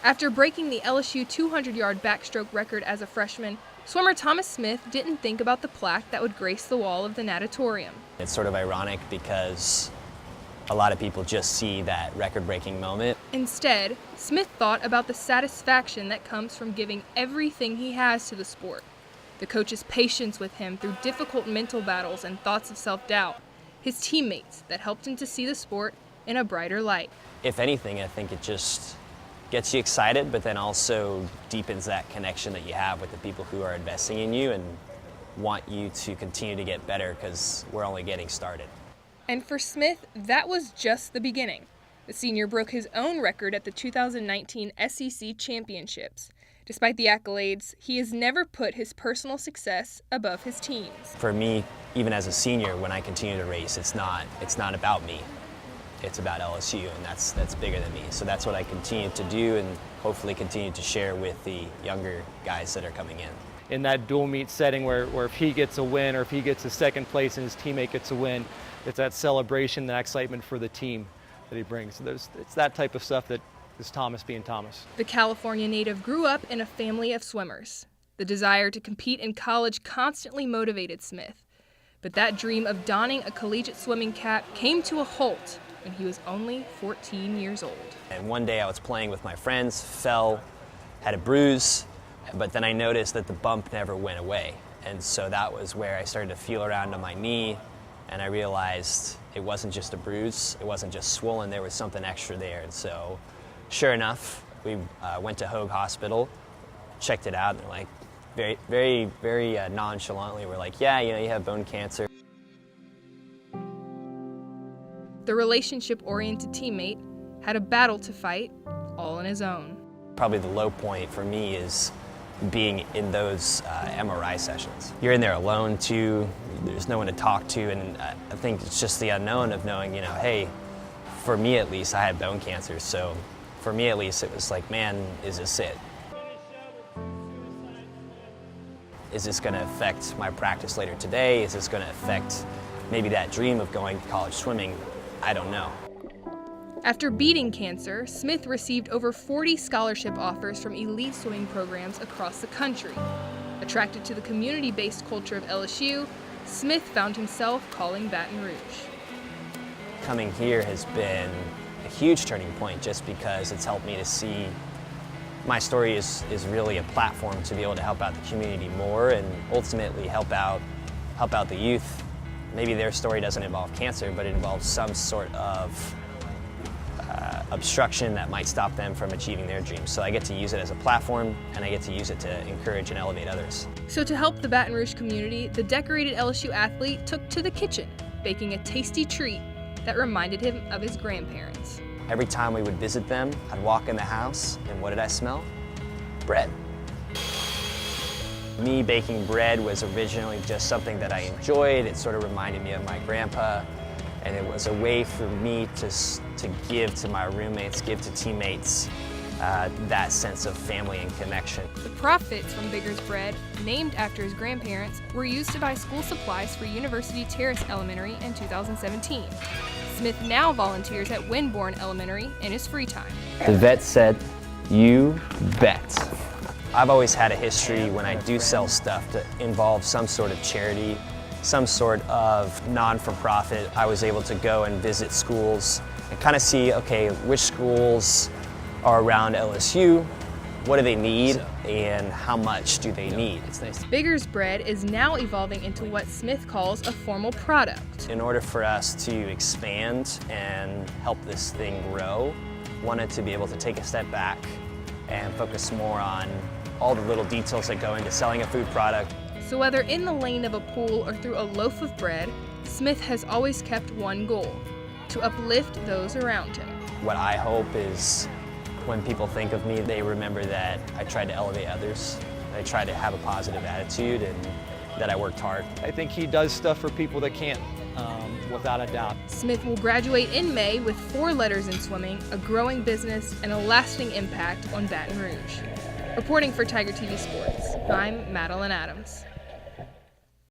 After breaking the LSU 200-yard backstroke record as a freshman, swimmer Thomas Smith didn't think about the plaque that would grace the wall of the natatorium. It's sort of ironic because a lot of people just see that record-breaking moment. Instead, Smith thought about the satisfaction that comes from giving everything he has to the sport. The coach's patience with him through difficult mental battles and thoughts of self-doubt. His teammates that helped him to see the sport in a brighter light. If anything, I think it just gets you excited, but then also deepens that connection that you have with the people who are investing in you and want you to continue to get better, because we're only getting started. And for Smith, that was just the beginning. The senior broke his own record at the 2019 SEC Championships. Despite the accolades, he has never put his personal success above his team's. For me, even as a senior, when I continue to race, it's not about me. It's about LSU, and that's bigger than me. So that's what I continue to do and hopefully continue to share with the younger guys that are coming in that dual meet setting where if he gets a win or if he gets a second place and his teammate gets a win, it's that celebration, that excitement for the team that he brings. So it's that type of stuff that is Thomas being Thomas. The California native grew up in a family of swimmers. The desire to compete in college constantly motivated Smith. But that dream of donning a collegiate swimming cap came to a halt when he was only 14 years old. And one day I was playing with my friends, fell, had a bruise, but then I noticed that the bump never went away. And so that was where I started to feel around on my knee, and I realized it wasn't just a bruise, it wasn't just swollen, there was something extra there. And so, sure enough, we went to Hoag Hospital, checked it out, and they're like, very nonchalantly, we're like, yeah, you have bone cancer. The relationship-oriented teammate had a battle to fight all on his own. Probably the low point for me is being in those MRI sessions. You're in there alone too, there's no one to talk to, and I think it's just the unknown of knowing, hey, for me at least, I had bone cancer, so for me at least, it was like, man, is this it? Is this gonna affect my practice later today? Is this gonna affect maybe that dream of going to college swimming? I don't know. After beating cancer, Smith received over 40 scholarship offers from elite swimming programs across the country. Attracted to the community-based culture of LSU, Smith found himself calling Baton Rouge. Coming here has been a huge turning point just because it's helped me to see my story is really a platform to be able to help out the community more and ultimately help out the youth. Maybe their story doesn't involve cancer, but it involves some sort of obstruction that might stop them from achieving their dreams. So I get to use it as a platform, and I get to use it to encourage and elevate others. So to help the Baton Rouge community, the decorated LSU athlete took to the kitchen, baking a tasty treat that reminded him of his grandparents. Every time we would visit them, I'd walk in the house, and what did I smell? Bread. Me baking bread was originally just something that I enjoyed. It sort of reminded me of my grandpa, and it was a way for me to give to my roommates, give to teammates, that sense of family and connection. The profits from Bigger's Bread, named after his grandparents, were used to buy school supplies for University Terrace Elementary in 2017. Smith now volunteers at Winborn Elementary in his free time. The vet said, "You bet." I've always had a history when I do sell stuff to involve some sort of charity, some sort of non-for-profit. I was able to go and visit schools and kind of see, okay, which schools are around LSU, what do they need, and how much do they need. Bigger's Bread is now evolving into what Smith calls a formal product. In order for us to expand and help this thing grow, wanted to be able to take a step back and focus more on all the little details that go into selling a food product. So whether in the lane of a pool or through a loaf of bread, Smith has always kept one goal: to uplift those around him. What I hope is when people think of me, they remember that I tried to elevate others, I tried to have a positive attitude, and that I worked hard. I think he does stuff for people that can't, without a doubt. Smith will graduate in May with 4 letters in swimming, a growing business, and a lasting impact on Baton Rouge. Reporting for Tiger TV Sports, I'm Madeline Adams.